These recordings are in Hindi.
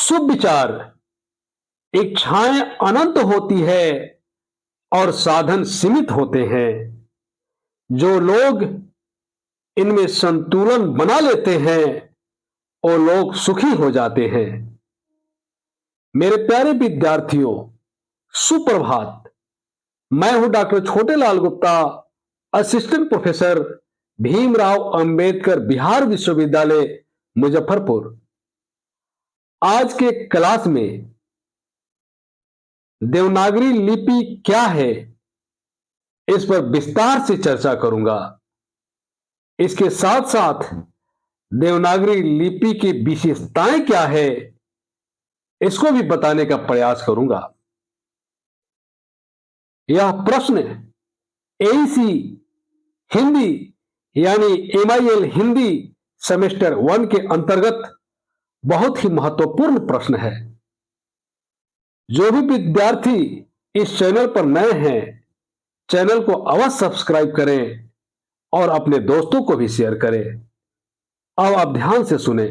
शुभ विचार, इच्छाएं अनंत होती है और साधन सीमित होते हैं। जो लोग इनमें संतुलन बना लेते हैं वो लोग सुखी हो जाते हैं। मेरे प्यारे विद्यार्थियों, सुप्रभात। मैं हूं doctor Chhotelal Gupta, assistant professor, Bhimrao Ambedkar Bihar विश्वविद्यालय, मुजफ्फरपुर। आज के क्लास में देवनागरी लिपि क्या है, इस पर विस्तार से चर्चा करूंगा। इसके साथ साथ देवनागरी लिपि की विशेषताएं क्या है, इसको भी बताने का प्रयास करूंगा। यह प्रश्न एईसी हिंदी यानी MIL हिंदी सेमेस्टर 1 के अंतर्गत बहुत ही महत्वपूर्ण प्रश्न है। जो भी विद्यार्थी इस चैनल पर नए हैं, चैनल को अवश्य सब्सक्राइब करें और अपने दोस्तों को भी शेयर करें। अब आप ध्यान से सुने।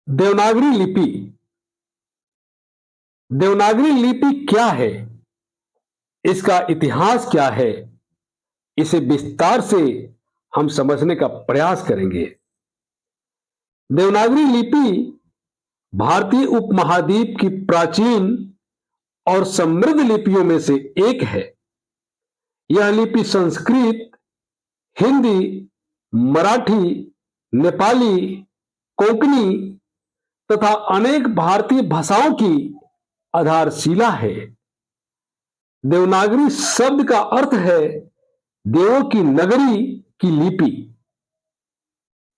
देवनागरी लिपि। देवनागरी लिपि क्या है, इसका इतिहास क्या है, इसे विस्तार से हम समझने का प्रयास करेंगे। देवनागरी लिपि भारतीय उपमहाद्वीप की प्राचीन और समृद्ध लिपियों में से एक है। यह लिपि संस्कृत, हिंदी, मराठी, नेपाली, कोंकणी तथा अनेक भारतीय भाषाओं की आधारशिला है। देवनागरी शब्द का अर्थ है देवों की नगरी की लिपि।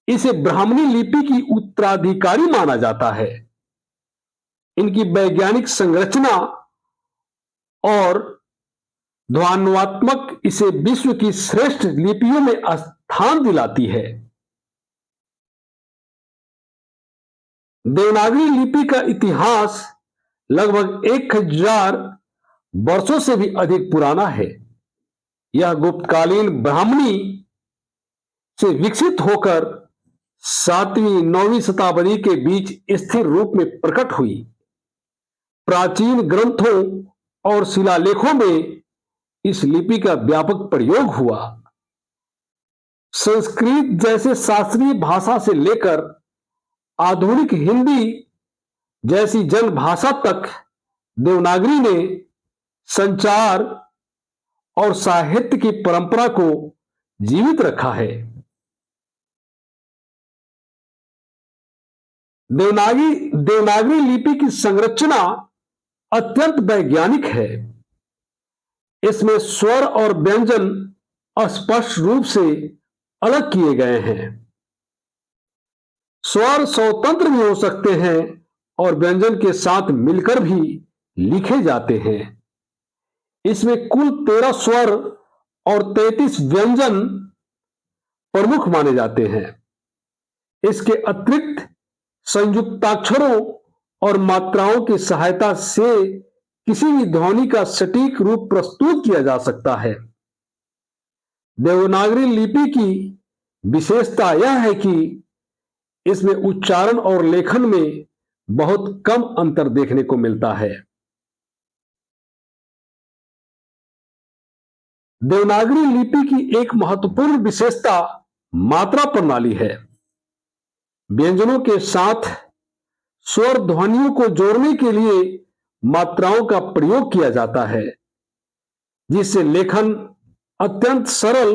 इसे ब्राह्मणी लिपि की उत्तराधिकारी माना जाता है। इनकी वैज्ञानिक संरचना और ध्वन्यात्मक इसे विश्व की श्रेष्ठ लिपियों में स्थान दिलाती है। देवनागरी लिपि का इतिहास लगभग 1000 वर्षों से भी अधिक पुराना है। यह गुप्तकालीन ब्राह्मणी से विकसित होकर 7वीं-9वीं शताब्दी के बीच स्थिर रूप में प्रकट हुई। प्राचीन ग्रंथों और शिलालेखों में इस लिपि का व्यापक प्रयोग हुआ। संस्कृत जैसे शास्त्रीय भाषा से लेकर आधुनिक हिंदी जैसी जन भाषा तक देवनागरी ने संचार और साहित्य की परंपरा को जीवित रखा है। देवनागरी लिपि की संरचना अत्यंत वैज्ञानिक है। इसमें स्वर और व्यंजन स्पष्ट रूप से अलग किए गए हैं। स्वर स्वतंत्र भी हो सकते हैं और व्यंजन के साथ मिलकर भी लिखे जाते हैं। इसमें कुल 13 स्वर और 33 व्यंजन प्रमुख माने जाते हैं। इसके अतिरिक्त संयुक्ताक्षरों और मात्राओं की सहायता से किसी भी ध्वनि का सटीक रूप प्रस्तुत किया जा सकता है। देवनागरी लिपि की विशेषता यह है कि इसमें उच्चारण और लेखन में बहुत कम अंतर देखने को मिलता है। देवनागरी लिपि की एक महत्वपूर्ण विशेषता मात्रा प्रणाली है। व्यंजनों के साथ स्वर ध्वनियों को जोड़ने के लिए मात्राओं का प्रयोग किया जाता है, जिससे लेखन अत्यंत सरल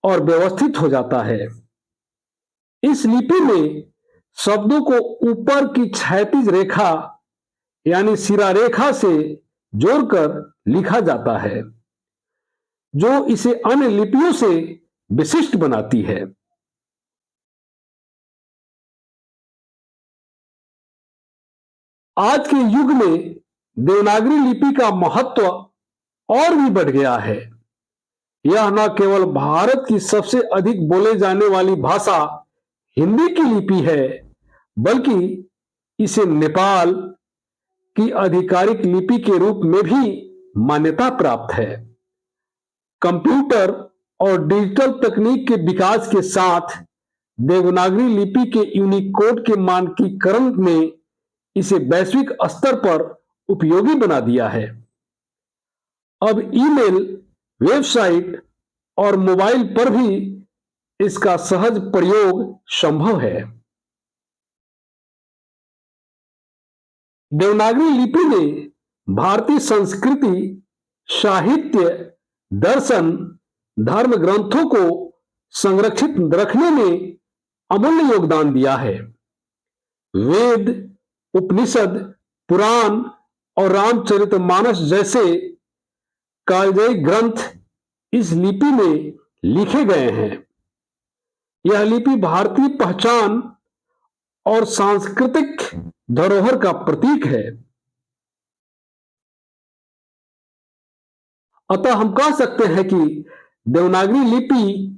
और व्यवस्थित हो जाता है। इस लिपि में शब्दों को ऊपर की क्षैतिज रेखा यानी सिरा रेखा से जोड़कर लिखा जाता है, जो इसे अन्य लिपियों से विशिष्ट बनाती है। आज के युग में देवनागरी लिपि का महत्व और भी बढ़ गया है। यह न केवल भारत की सबसे अधिक बोले जाने वाली भाषा हिंदी की लिपि है, बल्कि इसे नेपाल की आधिकारिक लिपि के रूप में भी मान्यता प्राप्त है। कंप्यूटर और डिजिटल तकनीक के विकास के साथ देवनागरी लिपि के यूनिकोड के मानकीकरण में इसे वैश्विक स्तर पर उपयोगी बना दिया है। अब ईमेल, वेबसाइट और मोबाइल पर भी इसका सहज प्रयोग संभव है। देवनागरी लिपि ने भारतीय संस्कृति, साहित्य, दर्शन, धर्म ग्रंथों को संरक्षित रखने में अमूल्य योगदान दिया है। वेद, उपनिषद, पुराण और रामचरितमानस जैसे काव्य ग्रंथ इस लिपि में लिखे गए हैं। यह लिपि भारतीय पहचान और सांस्कृतिक धरोहर का प्रतीक है। अतः हम कह सकते हैं कि देवनागरी लिपि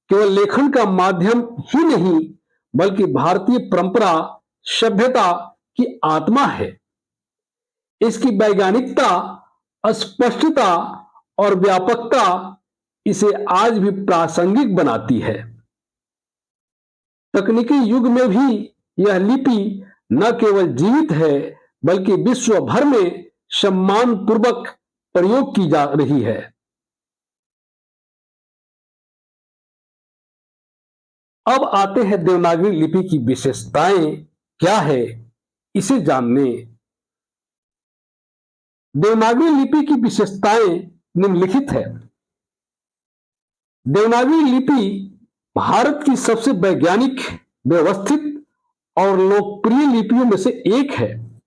केवल लेखन का माध्यम ही नहीं, बल्कि भारतीय परंपरा, सभ्यता की आत्मा है। इसकी वैज्ञानिकता, स्पष्टता और व्यापकता इसे आज भी प्रासंगिक बनाती है। तकनीकी युग में भी यह लिपि न केवल जीवित है, बल्कि विश्व भर में सम्मानपूर्वक प्रयोग की जा रही है। अब आते हैं देवनागरी लिपि की विशेषताएं क्या है, इसे जानने। देवनागरी लिपि की विशेषताएं निम्नलिखित है। देवनागरी लिपि भारत की सबसे वैज्ञानिक, व्यवस्थित और लोकप्रिय लिपियों में से एक है।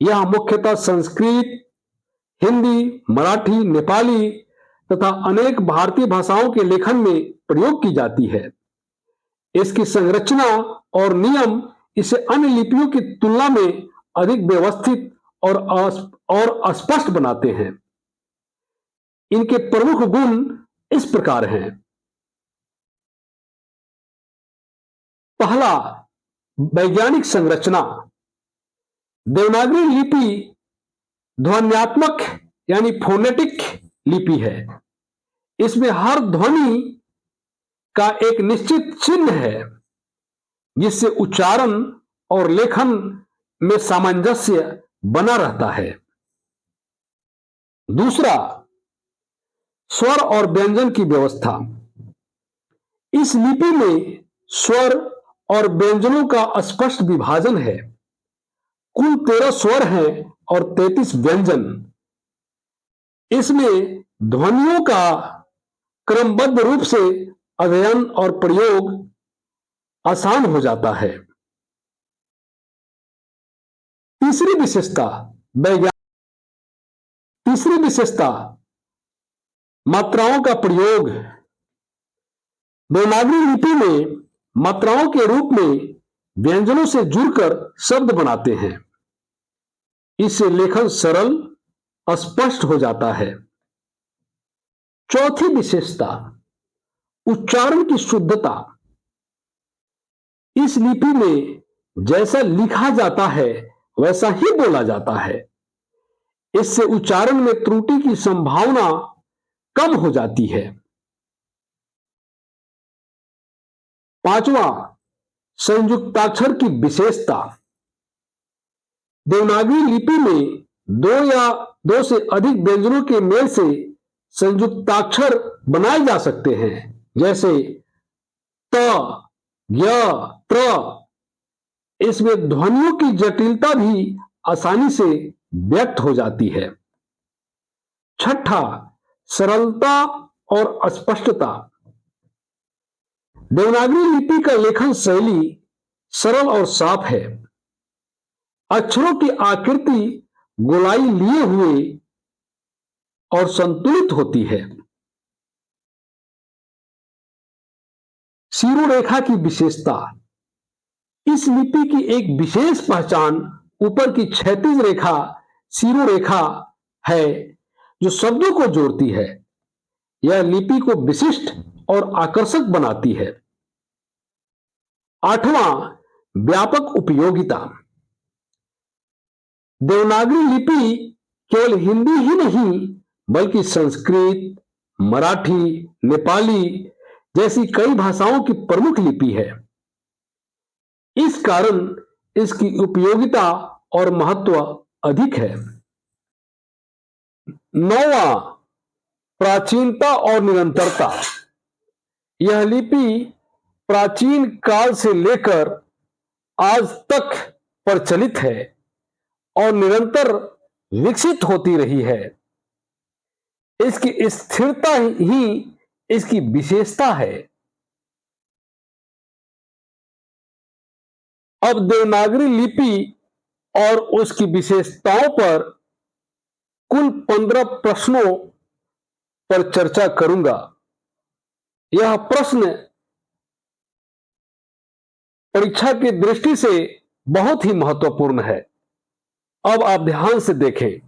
यह मुख्यतः संस्कृत, हिंदी, मराठी, नेपाली तथा अनेक भारतीय भाषाओं के लेखन में प्रयोग की जाती है। इसकी संरचना और नियम इसे अन्य लिपियों की तुलना में अधिक व्यवस्थित और स्पष्ट बनाते हैं। इनके प्रमुख गुण इस प्रकार हैं। पहला, वैज्ञानिक संरचना। देवनागरी लिपि ध्वन्यात्मक यानी फोनेटिक लिपि है। इसमें हर ध्वनि का एक निश्चित चिन्ह है, जिससे उच्चारण और लेखन में सामंजस्य बना रहता है। दूसरा, स्वर और व्यंजन की व्यवस्था। इस लिपि में स्वर और व्यंजनों का स्पष्ट विभाजन है। कुल 13 स्वर हैं और 33 व्यंजन। इसमें ध्वनियों का क्रमबद्ध रूप से अध्ययन और प्रयोग आसान हो जाता है। तीसरी विशेषता मात्राओं का प्रयोग। देवनागरी लिपि में मात्राओं के रूप में व्यंजनों से जुड़कर शब्द बनाते हैं। इससे लेखन सरल, स्पष्ट हो जाता है। चौथी विशेषता, उच्चारण की शुद्धता। इस लिपि में जैसा लिखा जाता है वैसा ही बोला जाता है। इससे उच्चारण में त्रुटि की संभावना कम हो जाती है। पांचवा, संयुक्ताक्षर की विशेषता। देवनागरी लिपि में दो या दो से अधिक व्यंजनों के मेल से संयुक्ताक्षर बनाए जा सकते हैं, जैसे त, य, त्र। इसमें ध्वनियों की जटिलता भी आसानी से व्यक्त हो जाती है। छठा, सरलता और स्पष्टता। देवनागरी लिपि का लेखन शैली सरल और साफ है। अक्षरों की आकृति गोलाई लिए हुए और संतुलित होती है। शिरोरेखा की विशेषता। इस लिपि की एक विशेष पहचान ऊपर की क्षैतिज रेखा शिरोरेखा है, जो शब्दों को जोड़ती है। यह लिपि को विशिष्ट और आकर्षक बनाती है। आठवां, व्यापक उपयोगिता। देवनागरी लिपि केवल हिंदी ही नहीं, बल्कि संस्कृत, मराठी, नेपाली, जैसी कई भाषाओं की प्रमुख लिपि है। इस कारण इसकी उपयोगिता और महत्व अधिक है। नौवां, प्राचीनता और निरंतरता। यह लिपि प्राचीन काल से लेकर आज तक प्रचलित है और निरंतर विकसित होती रही है। इसकी स्थिरता ही इसकी विशेषता है। अब देवनागरी लिपि और उसकी विशेषताओं पर कुल 15 प्रश्नों पर चर्चा करूंगा। यह प्रश्न परीक्षा की दृष्टि से बहुत ही महत्वपूर्ण है। अब आप ध्यान से देखें।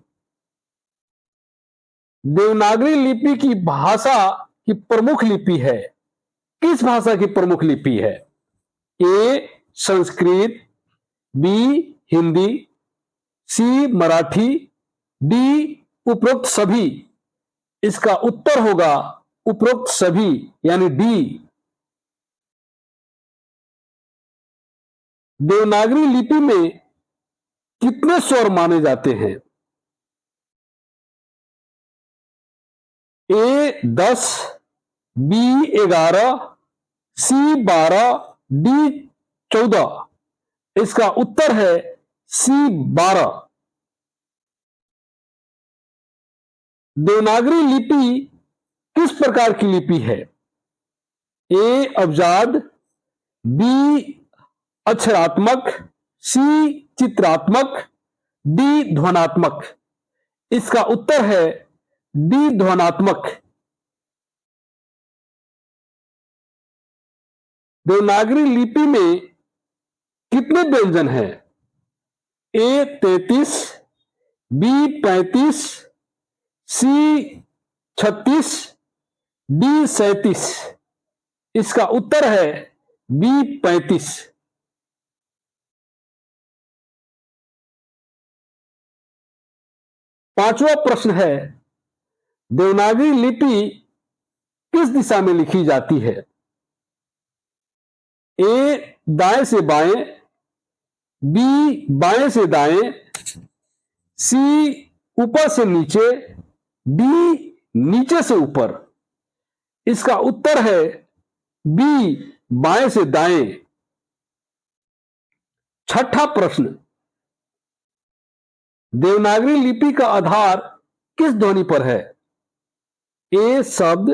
देवनागरी लिपि की भाषा की प्रमुख लिपि है। किस भाषा की प्रमुख लिपि है? ए संस्कृत, बी हिंदी, सी मराठी, डी उपरोक्त सभी। इसका उत्तर होगा उपरोक्त सभी यानी डी। देवनागरी लिपि में कितने स्वर माने जाते हैं? ए 10, बी 11, सी 12, डी 14। इसका उत्तर है सी 12। देवनागरी लिपि किस प्रकार की लिपि है? ए अब्जाद, बी अक्षरात्मक, सी चित्रात्मक, डी ध्वनात्मक। इसका उत्तर है डी ध्वनात्मक। देवनागरी लिपि में कितने व्यंजन हैं? ए 33, बी 35, सी 36, डी 37। इसका उत्तर है बी 35। पांचवा प्रश्न है, देवनागरी लिपि किस दिशा में लिखी जाती है? ए दाएं से बाएं, बी बाएं से दाएं, सी ऊपर से नीचे, डी नीचे से ऊपर। इसका उत्तर है बी बाएं से दाएं। छठा प्रश्न, देवनागरी लिपि का आधार किस ध्वनि पर है? ए शब्द,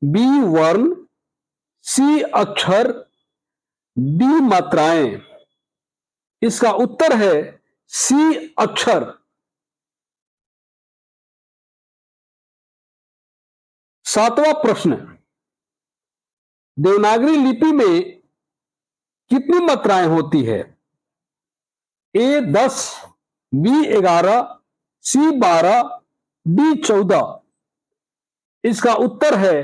बी वर्ण, सी अक्षर, डी मात्राएं। इसका उत्तर है सी अक्षर। सातवां प्रश्न, देवनागरी लिपि में कितनी मात्राएं होती है? ए 10, बी 11, सी 12, डी 14। इसका उत्तर है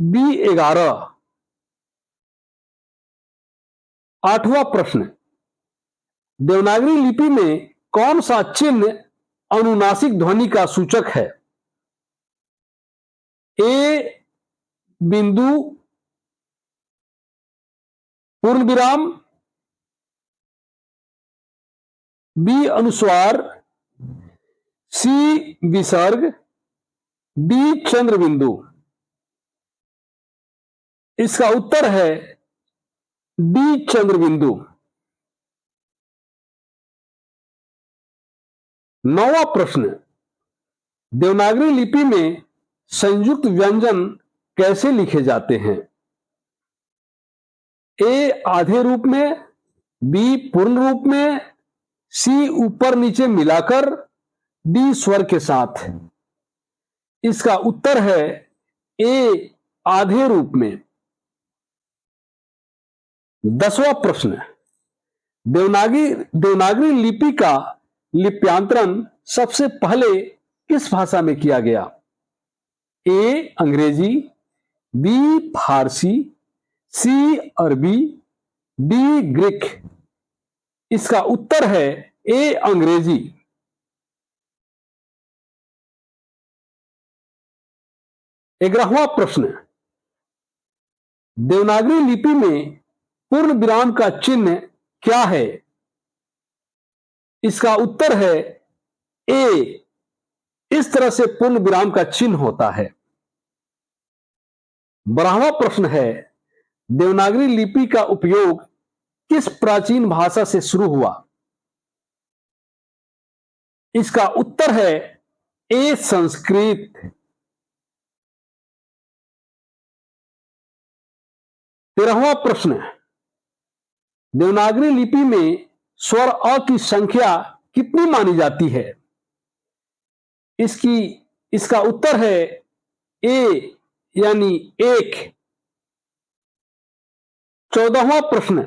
बी 11। आठवां प्रश्न, देवनागरी लिपि में कौन सा चिन्ह अनुनासिक ध्वनि का सूचक है? ए बिंदु, पूर्ण विराम, बी अनुस्वार, सी विसर्ग, डी चंद्र बिंदु। इसका उत्तर है डी चंद्र बिंदु। नौवां प्रश्न, देवनागरी लिपि में संयुक्त व्यंजन कैसे लिखे जाते हैं? ए आधे रूप में, बी पूर्ण रूप में, सी ऊपर नीचे मिलाकर, डी स्वर के साथ। इसका उत्तर है ए आधे रूप में। 10वां प्रश्न, देवनागरी लिपि का लिप्यांतरण सबसे पहले किस भाषा में किया गया? ए अंग्रेजी, बी फारसी, सी अरबी, डी ग्रीक। इसका उत्तर है ए अंग्रेजी। 11वां प्रश्न, देवनागरी लिपि में पूर्ण विराम का चिन्ह क्या है? इसका उत्तर है ए। इस तरह से पूर्ण विराम का चिन्ह होता है। 12वां प्रश्न है, देवनागरी लिपि का उपयोग किस प्राचीन भाषा से शुरू हुआ? इसका उत्तर है ए, संस्कृत। 13वां प्रश्न, देवनागरी लिपि में स्वर अ की संख्या कितनी मानी जाती है? इसका उत्तर है ए, यानी 1। 14वां प्रश्न,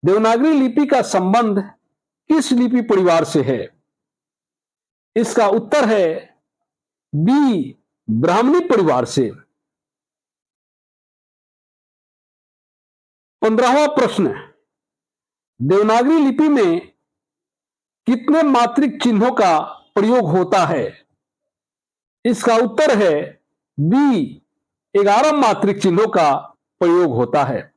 देवनागरी लिपि का संबंध किस लिपि परिवार से है? इसका उत्तर है बी, ब्राह्मणी परिवार से। 15वां प्रश्न, देवनागरी लिपि में कितने मात्रिक चिन्हों का प्रयोग होता है? इसका उत्तर है बी, 11 मात्रिक चिन्हों का प्रयोग होता है।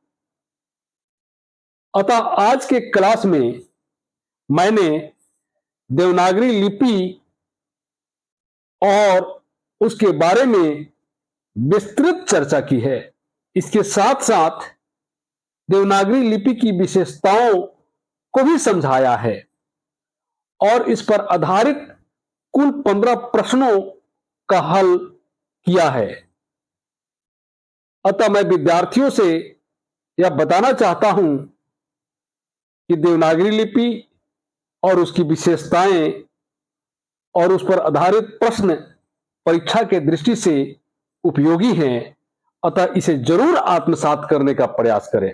अतः आज के क्लास में मैंने देवनागरी लिपि और उसके बारे में विस्तृत चर्चा की है। इसके साथ साथ देवनागरी लिपि की विशेषताओं को भी समझाया है और इस पर आधारित कुल 15 प्रश्नों का हल किया है। अतः मैं विद्यार्थियों से यह बताना चाहता हूं कि देवनागरी लिपि और उसकी विशेषताएं और उस पर आधारित प्रश्न परीक्षा के दृष्टि से उपयोगी हैं। अतः इसे जरूर आत्मसात करने का प्रयास करें।